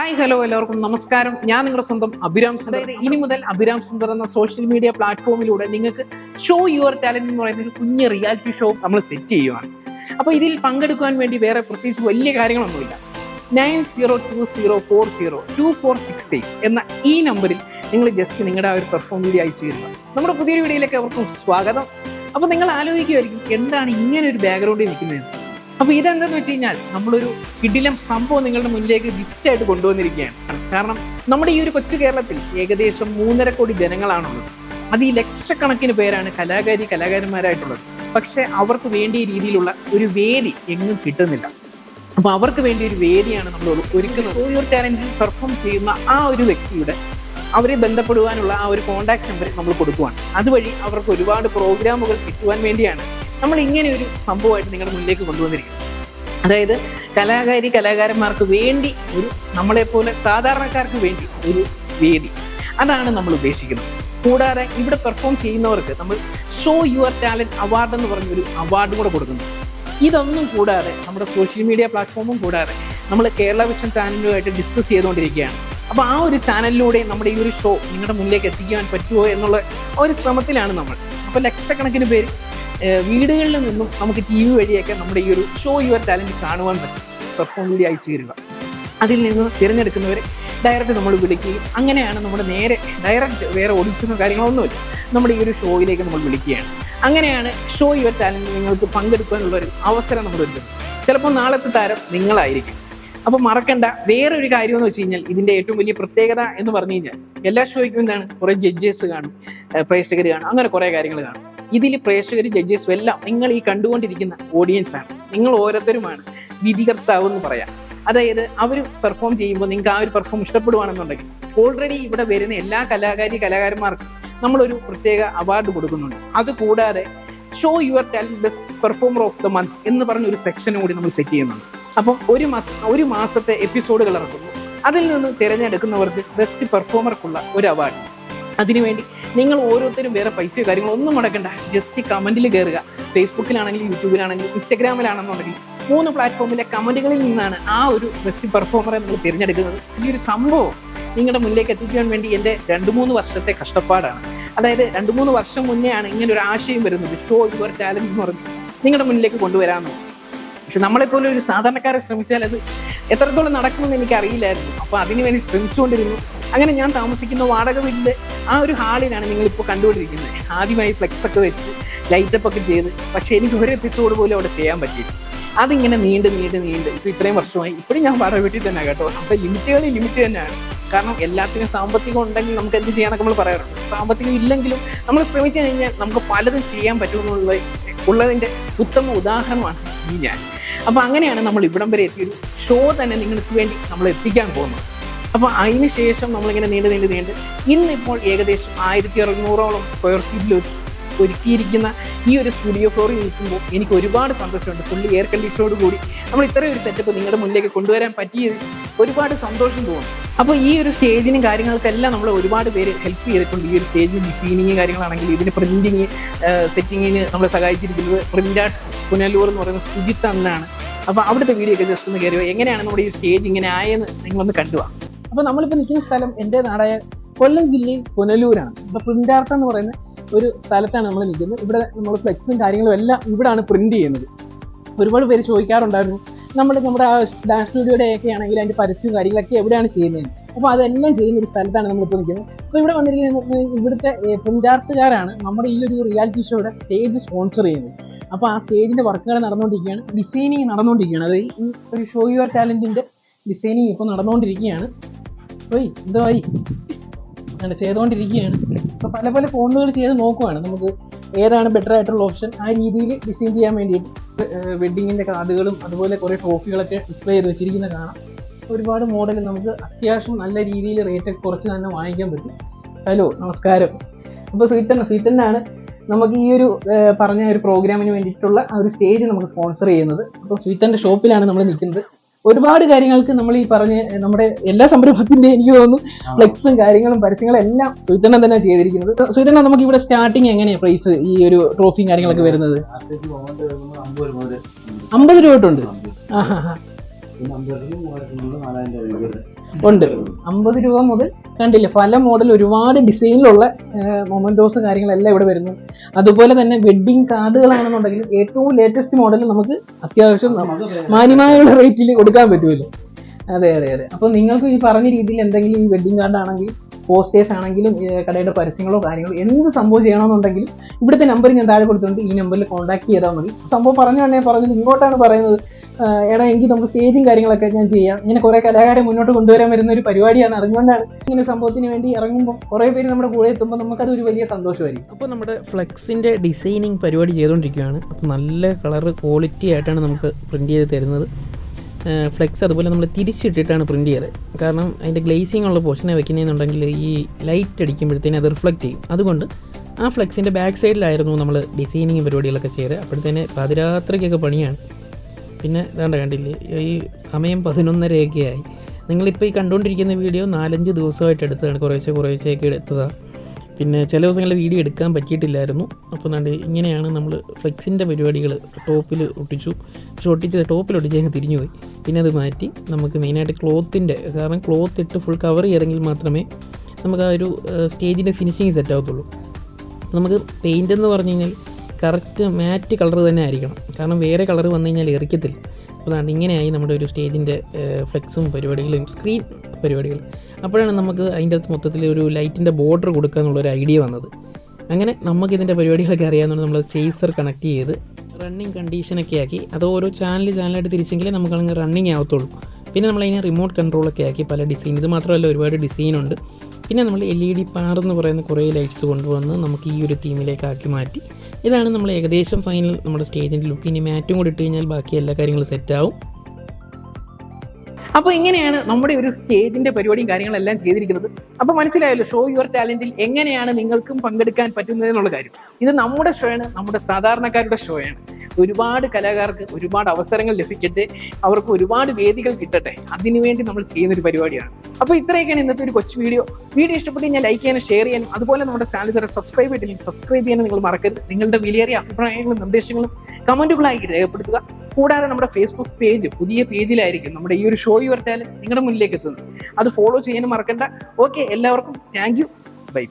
Hi hello എല്ലാവർക്കും നമസ്കാരം. ഞാൻ നിങ്ങളുടെ സ്വന്തം അഭിരാം സുന്ദർ. അതായത് ഇനി മുതൽ അഭിരാം സുന്ദർ എന്ന സോഷ്യൽ മീഡിയ പ്ലാറ്റ്ഫോമിലൂടെ നിങ്ങൾക്ക് ഷോ യുവർ ടാലന്റ് എന്ന് പറയുന്ന ഒരു കുഞ്ഞ് റിയാലിറ്റി ഷോ നമ്മൾ സെറ്റ് ചെയ്യുവാണ്. അപ്പോൾ ഇതിൽ പങ്കെടുക്കാൻ വേണ്ടി വേറെ പ്രത്യേകിച്ച് വലിയ കാര്യങ്ങളൊന്നുമില്ല. 9020402468 എന്ന ഈ നമ്പറിൽ നിങ്ങൾ ജസ്റ്റ് നിങ്ങളുടെ ആ ഒരു പെർഫോം വീഡിയോ അയച്ചു തരിക. നമ്മുടെ പുതിയൊരു വീഡിയോയിലേക്ക് അവർക്കും സ്വാഗതം. അപ്പോൾ നിങ്ങൾ ആലോചിക്കുമായിരിക്കും എന്താണ് ഇങ്ങനെ ഒരു ബാക്ക്ഗ്രൗണ്ടിൽ നിൽക്കുന്നത്. അപ്പോൾ ഇതെന്തെന്ന് വെച്ച് കഴിഞ്ഞാൽ നമ്മളൊരു കിടിലം സംഭവം നിങ്ങളുടെ മുന്നിലേക്ക് ഗിഫ്റ്റായിട്ട് കൊണ്ടുവന്നിരിക്കുകയാണ്. കാരണം നമ്മുടെ ഈ ഒരു കൊച്ചു കേരളത്തിൽ ഏകദേശം 3.5 കോടി ജനങ്ങളാണുള്ളത്. അത് ഈ ലക്ഷക്കണക്കിന് പേരാണ് കലാകാരന്മാരായിട്ടുള്ളത്. പക്ഷെ അവർക്ക് വേണ്ടിയ രീതിയിലുള്ള ഒരു വേദി എങ്ങും കിട്ടുന്നില്ല. അപ്പോൾ അവർക്ക് വേണ്ടി ഒരു വേദിയാണ് നമ്മൾ ഒരുക്കുന്നത്. ഷോ യുവർ ടാലന്റിൽ പെർഫോം ചെയ്യുന്ന ആ ഒരു വ്യക്തിയുടെ അവരെ ബന്ധപ്പെടുവാനുള്ള ആ ഒരു കോൺടാക്ട് നമ്പർ നമ്മൾ കൊടുക്കുവാണ്. അതുവഴി അവർക്ക് ഒരുപാട് പ്രോഗ്രാമുകൾ കിട്ടുവാൻ വേണ്ടിയാണ് നമ്മൾ ഇങ്ങനെ ഒരു സംഭവമായിട്ട് നിങ്ങളുടെ മുന്നിലേക്ക് കൊണ്ടുവന്നിരിക്കുന്നത്. അതായത് കലാകാരന്മാർക്ക് വേണ്ടി ഒരു നമ്മളെപ്പോലെ സാധാരണക്കാർക്ക് വേണ്ടി ഒരു വേദി, അതാണ് നമ്മൾ ഉദ്ദേശിക്കുന്നത്. കൂടാതെ ഇവിടെ പെർഫോം ചെയ്യുന്നവർക്ക് നമ്മൾ ഷോ യുവർ ടാലന്റ് അവാർഡ് എന്ന് പറഞ്ഞൊരു അവാർഡ് കൂടെ കൊടുക്കുന്നു. ഇതൊന്നും കൂടാതെ നമ്മുടെ സോഷ്യൽ മീഡിയ പ്ലാറ്റ്ഫോമും കൂടാതെ നമ്മൾ കേരള വിഷൻ ചാനലുമായിട്ട് ഡിസ്കസ് ചെയ്തുകൊണ്ടിരിക്കുകയാണ്. അപ്പോൾ ആ ഒരു ചാനലിലൂടെ നമ്മുടെ ഈ ഒരു ഷോ നിങ്ങളുടെ മുന്നിലേക്ക് എത്തിക്കാൻ പറ്റുമോ എന്നുള്ള ഒരു ശ്രമത്തിലാണ് നമ്മൾ. അപ്പോൾ ലക്ഷക്കണക്കിന് പേര് വീടുകളിൽ നിന്നും നമുക്ക് TV വഴിയൊക്കെ നമ്മുടെ ഈ ഒരു ഷോ യുവർ ടാലന്റ് കാണുവാൻ പറ്റും. പെർഫോം വീഡിയോ അയച്ചു തരിക. അതിൽ നിന്ന് തിരഞ്ഞെടുക്കുന്നവരെ ഡയറക്റ്റ് നമ്മൾ വിളിക്കുകയും അങ്ങനെയാണ് നമ്മുടെ നേരെ ഡയറക്റ്റ് വേറെ ഓഡിഷനോ കാര്യങ്ങളൊന്നുമില്ല, നമ്മുടെ ഈ ഒരു ഷോയിലേക്ക് നമ്മൾ വിളിക്കുകയാണ്. അങ്ങനെയാണ് ഷോ യുവർ ടാലന്റ് നിങ്ങൾക്ക് പങ്കെടുക്കാനുള്ള ഒരു അവസരം നമ്മൾ ഒരുക്കുന്നത്. ചിലപ്പോൾ നാളത്തെ താരം നിങ്ങളായിരിക്കും. അപ്പോൾ മറക്കണ്ട വേറൊരു കാര്യം എന്ന് വെച്ച് കഴിഞ്ഞാൽ ഇതിൻ്റെ ഏറ്റവും വലിയ പ്രത്യേകത എന്ന് പറഞ്ഞു കഴിഞ്ഞാൽ എല്ലാ ഷോയ്ക്കും എന്താണ് കുറേ ജഡ്ജസ് കാണും, പ്രേക്ഷകർ കാണും, അങ്ങനെ കുറേ കാര്യങ്ങൾ കാണും. ഇതിൽ പ്രേക്ഷകർ ജഡ്ജസും എല്ലാം നിങ്ങൾ ഈ കണ്ടുകൊണ്ടിരിക്കുന്ന ഓഡിയൻസാണ്. നിങ്ങൾ ഓരോരുത്തരുമാണ് വിധികർത്താവ് എന്ന് പറയാം. അതായത് അവർ പെർഫോം ചെയ്യുമ്പോൾ നിങ്ങൾക്ക് ആ ഒരു പെർഫോം ഇഷ്ടപ്പെടുവാണെന്നുണ്ടെങ്കിൽ ഓൾറെഡി ഇവിടെ വരുന്ന എല്ലാ കലാകാരന്മാർക്കും നമ്മളൊരു പ്രത്യേക അവാർഡ് കൊടുക്കുന്നുണ്ട്. അതുകൂടാതെ show your talent best performer of the month എന്ന് പറഞ്ഞ ഒരു സെക്ഷനും കൂടി നമ്മൾ സെറ്റ് ചെയ്യുന്നുണ്ട്. അപ്പം ഒരു മാസത്തെ എപ്പിസോഡുകൾ ഇറക്കുന്നു. അതിൽ നിന്ന് തിരഞ്ഞെടുക്കുന്നവർക്ക് ബെസ്റ്റ് പെർഫോമർക്കുള്ള ഒരു അവാർഡ്. അതിനുവേണ്ടി നിങ്ങൾ ഓരോരുത്തരും വേറെ പൈസയോ കാര്യങ്ങളോ ഒന്നും മുടക്കണ്ട. ജസ്റ്റ് കമന്റിൽ കയറുക. ഫേസ്ബുക്കിലാണെങ്കിലും യൂട്യൂബിലാണെങ്കിലും ഇൻസ്റ്റഗ്രാമിലാണെന്നുണ്ടെങ്കിൽ 3 പ്ലാറ്റ്ഫോമിലെ കമന്റുകളിൽ നിന്നാണ് ആ ഒരു ബെസ്റ്റ് പെർഫോമറെ നമ്മൾ തിരഞ്ഞെടുക്കുന്നത്. ഈ ഒരു സംഭവം നിങ്ങളുടെ മുന്നിലേക്ക് എത്തിക്കാൻ വേണ്ടി എൻ്റെ 2-3 വർഷത്തെ കഷ്ടപ്പാടാണ്. അതായത് 2-3 വർഷം മുന്നെയാണ് ഇങ്ങനെ ഒരു ആശയം വരുന്നത്, ഷോ യുവർ ടാലന്റ് എന്ന് പറഞ്ഞ് നിങ്ങളുടെ മുന്നിലേക്ക് കൊണ്ടുവരാമെന്ന്. പക്ഷെ നമ്മളെപ്പോലെ ഒരു സാധാരണക്കാരെ ശ്രമിച്ചാൽ അത് എത്രത്തോളം നടക്കുമെന്ന് എനിക്ക് അറിയില്ലായിരുന്നു. അപ്പോൾ അതിനുവേണ്ടി ശ്രമിച്ചുകൊണ്ടിരുന്നു. അങ്ങനെ ഞാൻ താമസിക്കുന്ന വാടക വീട്ടിലെ ആ ഒരു ഹാളിലാണ് നിങ്ങളിപ്പോൾ കണ്ടുകൊണ്ടിരിക്കുന്നത്. ആദ്യമായി ഫ്ലെക്സ് ഒക്കെ വെച്ച് ലൈറ്റപ്പ് ഒക്കെ ചെയ്ത്, പക്ഷേ എനിക്ക് ഒരു എപ്പിസോഡ് പോലും അവിടെ ചെയ്യാൻ പറ്റിയില്ല. അതിങ്ങനെ നീണ്ട് ഇപ്പോൾ ഇത്രയും വർഷമായി ഇപ്പോഴും ഞാൻ വാടക വീട്ടിൽ തന്നെ കേട്ടോ. അപ്പോൾ ലിമിറ്റ് തന്നെയാണ്. കാരണം എല്ലാത്തിനും സാമ്പത്തികം ഉണ്ടെങ്കിൽ നമുക്ക് എന്ത് ചെയ്യാനൊക്കെ നമ്മൾ പറയാറുണ്ട്. സാമ്പത്തികം ഇല്ലെങ്കിലും നമ്മൾ ശ്രമിച്ചു കഴിഞ്ഞാൽ നമുക്ക് പലതും ചെയ്യാൻ പറ്റുമെന്നുള്ളതിൻ്റെ ഉത്തമ ഉദാഹരണമാണ് ഈ ഞാൻ. അപ്പോൾ അങ്ങനെയാണ് നമ്മൾ ഇവിടം വരെ എത്തിയൊരു ഷോ തന്നെ നിങ്ങൾക്ക് വേണ്ടി നമ്മൾ എത്തിക്കാൻ പോകുന്നത്. അപ്പോൾ അതിന് ശേഷം നമ്മളിങ്ങനെ നീണ്ട് ഇന്നിപ്പോൾ ഏകദേശം 1600ഓളം സ്ക്വയർ ഫീറ്റിൽ ഒരുക്കിയിരിക്കുന്ന ഈ ഒരു സ്റ്റുഡിയോ ഫ്ലോറിൽ നിൽക്കുമ്പോൾ എനിക്ക് ഒരുപാട് സന്തോഷമുണ്ട്. ഫുള്ളി എയർ കണ്ടീഷനോട് കൂടി നമ്മൾ ഇത്രയും ഒരു സെറ്റപ്പ് നിങ്ങളുടെ മുന്നിലേക്ക് കൊണ്ടുവരാൻ പറ്റിയത് ഒരുപാട് സന്തോഷം തോന്നും. അപ്പോൾ ഈ ഒരു സ്റ്റേജിനും കാര്യങ്ങൾക്കെല്ലാം നമ്മൾ ഒരുപാട് പേര് ഹെൽപ്പ് ചെയ്തിട്ടുണ്ട്. ഈ ഒരു സ്റ്റേജിന് ഡിസൈനിങ് കാര്യങ്ങളാണെങ്കിൽ ഇതിന് പ്രിന്റിങ് സെറ്റിങ്ങിന് നമ്മളെ സഹായിച്ചിരിക്കുന്നത് പ്രിന്റ് ആർട്ട് പുനലൂർ എന്ന് പറയുന്ന സുജിത്ത് എന്നാണ്. അപ്പോൾ അവിടുത്തെ വീഡിയോ ഒക്കെ ജസ്റ്റ് ഒന്ന് കയറുക. എങ്ങനെയാണ് നമ്മുടെ ഈ സ്റ്റേജ് ഇങ്ങനെ ആയെന്ന് നിങ്ങളൊന്ന് കണ്ടുപോകാം. അപ്പോൾ നമ്മളിപ്പോൾ നിൽക്കുന്ന സ്ഥലം എൻ്റെ നാടായ കൊല്ലം ജില്ലയിൽ പുനലൂരാണ്. അപ്പോൾ പ്രിന്റ് ആർട്ട് എന്ന് പറയുന്ന ഒരു സ്ഥലത്താണ് നമ്മൾ നിൽക്കുന്നത്. ഇവിടെ നമ്മൾ ഫ്ലെക്സും കാര്യങ്ങളും എല്ലാം ഇവിടെയാണ് പ്രിന്റ് ചെയ്യുന്നത്. ഒരുപാട് പേര് ചോദിക്കാറുണ്ടായിരുന്നു നമ്മുടെ ആ ഡാൻസ് സ്റ്റുഡിയോയുടെ ഒക്കെ ആണെങ്കിൽ അതിൻ്റെ പരസ്യവും കാര്യങ്ങളൊക്കെ എവിടെയാണ് ചെയ്യുന്നത്. അപ്പോൾ അതെല്ലാം ചെയ്യുന്ന ഒരു സ്ഥലത്താണ് നമ്മളിപ്പോൾ നിൽക്കുന്നത്. അപ്പോൾ ഇവിടെ വന്നിരിക്കുന്നത് ഇവിടുത്തെ പ്രിന്റ് ആർട്ടുകാരാണ് നമ്മുടെ ഈ ഒരു റിയാലിറ്റി ഷോയുടെ സ്റ്റേജ് സ്പോൺസർ ചെയ്യുന്നത്. അപ്പോൾ ആ സ്റ്റേജിൻ്റെ വർക്കുകൾ നടന്നുകൊണ്ടിരിക്കുകയാണ്, ഡിസൈനിങ് നടന്നുകൊണ്ടിരിക്കുകയാണ്. അത് ഈ ഒരു ഷോ യുവർ ടാലന്റിൻ്റെ ഡിസൈനിങ് ഇപ്പോൾ നടന്നുകൊണ്ടിരിക്കുകയാണ്. എന്തായി അങ്ങനെ ചെയ്തുകൊണ്ടിരിക്കുകയാണ്. അപ്പോൾ പല ഫോണ്ടുകൾ ചെയ്ത് നോക്കുവാണ് നമുക്ക് ഏതാണ് ബെറ്റർ ആയിട്ടുള്ള ഓപ്ഷൻ ആ രീതിയിൽ ഡിസൈൻ ചെയ്യാൻ വേണ്ടിയിട്ട്. വെഡ്ഡിങ്ങിൻ്റെ കാർഡുകളും അതുപോലെ കുറേ ട്രോഫികളൊക്കെ ഡിസ്പ്ലേ ചെയ്ത് വെച്ചിരിക്കുന്ന കാണാം. ഒരുപാട് മോഡൽ നമുക്ക് അത്യാവശ്യം നല്ല രീതിയിൽ റേറ്റൊക്കെ കുറച്ച് തന്നെ വാങ്ങിക്കാൻ പറ്റും. ഹലോ, നമസ്കാരം. അപ്പോൾ സ്വീറ്റനാണ് നമുക്ക് ഈ ഒരു പറഞ്ഞ ഒരു പ്രോഗ്രാമിന് വേണ്ടിയിട്ടുള്ള ആ ഒരു സ്റ്റേജ് നമുക്ക് സ്പോൺസർ ചെയ്യുന്നത്. അപ്പോൾ സ്വീറ്റൻ്റെ ഷോപ്പിലാണ് നമ്മൾ നിൽക്കുന്നത്. ഒരുപാട് കാര്യങ്ങൾക്ക് നമ്മൾ ഈ പറഞ്ഞ നമ്മുടെ എല്ലാ സംരംഭത്തിന്റെ എനിക്ക് തോന്നുന്നു ഫ്ലെക്സും കാര്യങ്ങളും പരസ്യങ്ങളും എല്ലാം സ്വീറ്റണ്ണൻ തന്നെ ചെയ്തിരിക്കുന്നത്. സ്വീറ്റണ്ണൻ, നമുക്ക് ഇവിടെ സ്റ്റാർട്ടിങ് എങ്ങനെയാണ് പ്രൈസ് ഈ ഒരു ട്രോഫിയും കാര്യങ്ങളൊക്കെ വരുന്നത്? 50 രൂപ തൊട്ടുണ്ട്. ഉണ്ട്. 50 രൂപ മുതൽ കണ്ടില്ലേ, പല മോഡൽ ഒരുപാട് ഡിസൈനിലുള്ള മൊമെന്റോസ് കാര്യങ്ങളെല്ലാം ഇവിടെ വരുന്നു. അതുപോലെ തന്നെ വെഡ്ഡിങ് കാർഡുകളാണെന്നുണ്ടെങ്കിൽ ഏറ്റവും ലേറ്റസ്റ്റ് മോഡൽ നമുക്ക് അത്യാവശ്യം മാന്യമായുള്ള റേറ്റിൽ കൊടുക്കാൻ പറ്റുമല്ലോ. അതെ. അപ്പോൾ നിങ്ങൾക്ക് ഈ പറഞ്ഞ രീതിയിൽ എന്തെങ്കിലും ഈ വെഡ്ഡിങ് കാർഡ് ആണെങ്കിൽ, പോസ്റ്റേഴ്സ് ആണെങ്കിലും, കടയുടെ പരസ്യങ്ങളോ കാര്യങ്ങളോ എന്ത് സംഭവം ചെയ്യണമെന്നുണ്ടെങ്കിലും ഇവിടുത്തെ നമ്പർ ഞാൻ താഴെ കൊടുത്തുകൊണ്ട് ഈ നമ്പറിൽ കോൺടാക്ട് ചെയ്താൽ മതി. സംഭവം പറഞ്ഞത് ഇങ്ങോട്ടാണ് പറയുന്നത്, എടാ എങ്കിൽ നമുക്ക് സ്റ്റേജും കാര്യങ്ങളൊക്കെ ഞാൻ ചെയ്യാം. ഇങ്ങനെ കുറേ കലാകാരെ മുന്നോട്ട് കൊണ്ടുവരാൻ വരുന്ന ഒരു പരിപാടിയാണ്. അറിഞ്ഞുകൊണ്ടാണ് ഇങ്ങനെ സംഭവത്തിന് വേണ്ടി ഇറങ്ങുമ്പോൾ കുറേ പേര് നമ്മുടെ കൂടെ എത്തുമ്പോൾ നമുക്കത് ഒരു വലിയ സന്തോഷമായിരിക്കും. അപ്പോൾ നമ്മുടെ ഫ്ലെക്സിൻ്റെ ഡിസൈനിങ് പരിപാടി ചെയ്തുകൊണ്ടിരിക്കുകയാണ്. അപ്പോൾ നല്ല കളർ ക്വാളിറ്റി ആയിട്ടാണ് നമുക്ക് പ്രിൻറ്റ് ചെയ്ത് തരുന്നത്. ഫ്ലെക്സ് അതുപോലെ നമ്മൾ തിരിച്ചിട്ടിട്ടാണ് പ്രിൻറ്റ് ചെയ്തത്. കാരണം അതിൻ്റെ ഗ്ലേസിംഗ് ഉള്ള പോർഷനെ വെക്കുന്നതെന്നുണ്ടെങ്കിൽ ഈ ലൈറ്റ് അടിക്കുമ്പോഴത്തേനും അത് റിഫ്ലക്റ്റ് ചെയ്യും. അതുകൊണ്ട് ആ ഫ്ലെക്സിൻ്റെ ബാക്ക് സൈഡിലായിരുന്നു നമ്മൾ ഡിസൈനിങ് പരിപാടികളൊക്കെ ചെയ്തത്. അപ്പോഴത്തേന് പാതിരാത്രിക്കൊക്കെ പണിയാണ്. പിന്നെ കണ്ടില്ലേ, ഈ സമയം 11:30 ആയി. നിങ്ങളിപ്പോൾ ഈ കണ്ടുകൊണ്ടിരിക്കുന്ന വീഡിയോ 4-5 ദിവസമായിട്ട് എടുത്തതാണ്, കുറേശ്ശെയൊക്കെ എടുത്തതാണ്. പിന്നെ ചില ദിവസങ്ങളിൽ വീഡിയോ എടുക്കാൻ പറ്റിയിട്ടില്ലായിരുന്നു. അപ്പോൾ ഇങ്ങനെയാണ് നമ്മൾ ഫ്ലെക്സിൻ്റെ പരിപാടികൾ ടോപ്പിൽ ഒട്ടിച്ചു. ടോപ്പിൽ ഒട്ടിച്ച് തിരിഞ്ഞു പോയി. പിന്നെ അത് മാറ്റി നമുക്ക് മെയിനായിട്ട് ക്ലോത്തിൻ്റെ, കാരണം ക്ലോത്ത് ഇട്ട് ഫുൾ കവർ ചെയ്തെങ്കിൽ മാത്രമേ നമുക്ക് ആ ഒരു സ്റ്റേജിൻ്റെ ഫിനിഷിങ് സെറ്റ് ആകത്തുള്ളൂ. നമുക്ക് പെയിൻ്റ് എന്ന് പറഞ്ഞു കഴിഞ്ഞാൽ കറക്റ്റ് മാറ്റ് കളർ തന്നെ ആയിരിക്കണം, കാരണം വേറെ കളർ വന്നു കഴിഞ്ഞാൽ എറിക്കത്തില്ല. അപ്പോൾ ഇങ്ങനെയായി നമ്മുടെ ഒരു സ്റ്റേജിൻ്റെ ഫ്ലെക്സും പരിപാടികളും സ്ക്രീൻ പരിപാടികൾ. അപ്പോഴാണ് നമുക്ക് അതിൻ്റെ അകത്ത് മൊത്തത്തിൽ ഒരു ലൈറ്റിൻ്റെ ബോർഡർ കൊടുക്കുക എന്നുള്ളൊരു ഐഡിയ വന്നത്. അങ്ങനെ നമുക്കിതിൻ്റെ പരിപാടികളൊക്കെ അറിയാവുന്നതുകൊണ്ട് നമ്മൾ ചേസർ കണക്ട് ചെയ്ത് റണ്ണിങ് കണ്ടീഷനൊക്കെ ആക്കി അത് ഓരോ ചാനലായിട്ട് തിരിച്ചെങ്കിലേ നമുക്കങ്ങ് റണ്ണിങ് ആവത്തുള്ളൂ. പിന്നെ നമ്മളതിനെ റിമോട്ട് കൺട്രോളൊക്കെ ആക്കി പല ഡിസൈൻ. ഇത് മാത്രമല്ല, ഒരുപാട് ഡിസൈനുണ്ട്. പിന്നെ നമ്മൾ LED പാർ എന്ന് പറയുന്ന കുറേ ലൈറ്റ്സ് കൊണ്ടുവന്ന് നമുക്ക് ഈ ഒരു തീമിലേക്ക് ആക്കി മാറ്റി. ഇതാണ് നമ്മൾ ഏകദേശം ഫൈനൽ നമ്മുടെ സ്റ്റേജിൻ്റെ ലുക്ക്. ഇനി മാറ്റും കൂടി ഇട്ട് കഴിഞ്ഞാൽ ബാക്കി എല്ലാ കാര്യങ്ങളും സെറ്റാവും. അപ്പോൾ ഇങ്ങനെയാണ് നമ്മുടെ ഒരു സ്റ്റേജിൻ്റെ പരിപാടിയും കാര്യങ്ങളെല്ലാം ചെയ്തിരിക്കുന്നത്. അപ്പോൾ മനസ്സിലായല്ലോ ഷോ യുവർ ടാലൻറ്റിൽ എങ്ങനെയാണ് നിങ്ങൾക്കും പങ്കെടുക്കാൻ പറ്റുന്നത് എന്നുള്ള കാര്യം. ഇത് നമ്മുടെ ഷോയാണ്, നമ്മുടെ സാധാരണക്കാരുടെ ഷോയാണ്. ഒരുപാട് കലാകാർക്ക് ഒരുപാട് അവസരങ്ങൾ ലഭിക്കട്ടെ, അവർക്ക് ഒരുപാട് വേദികൾ കിട്ടട്ടെ, അതിനുവേണ്ടി നമ്മൾ ചെയ്യുന്നൊരു പരിപാടിയാണ്. അപ്പോൾ ഇത്രയൊക്കെയാണ് ഇന്നത്തെ ഒരു കൊച്ചു വീഡിയോ. ഇഷ്ടപ്പെട്ട് കഴിഞ്ഞാൽ ലൈക്ക് ചെയ്യാനും ഷെയർ ചെയ്യാനും, അതുപോലെ നമ്മുടെ ചാനൽ ഇതുവരെ സബ്സ്ക്രൈബ് ചെയ്തില്ലെങ്കിൽ സബ്സ്ക്രൈബ് ചെയ്യാനും നിങ്ങൾ മറക്കരുത്. നിങ്ങളുടെ വിലയേറിയ അഭിപ്രായങ്ങളും നിർദ്ദേശങ്ങളും കമൻറ്റുകളായി രേഖപ്പെടുത്തുക. കൂടാതെ നമ്മുടെ ഫേസ്ബുക്ക് പേജ് പുതിയ പേജിലായിരിക്കും നമ്മുടെ ഈ ഒരു ഷോ യുവർ ടാലന്റ് നിങ്ങളുടെ മുന്നിലേക്ക് എത്തുന്നത്. അത് ഫോളോ ചെയ്യാനും മറക്കണ്ട. ഓക്കെ, എല്ലാവർക്കും താങ്ക് യു, ബൈ.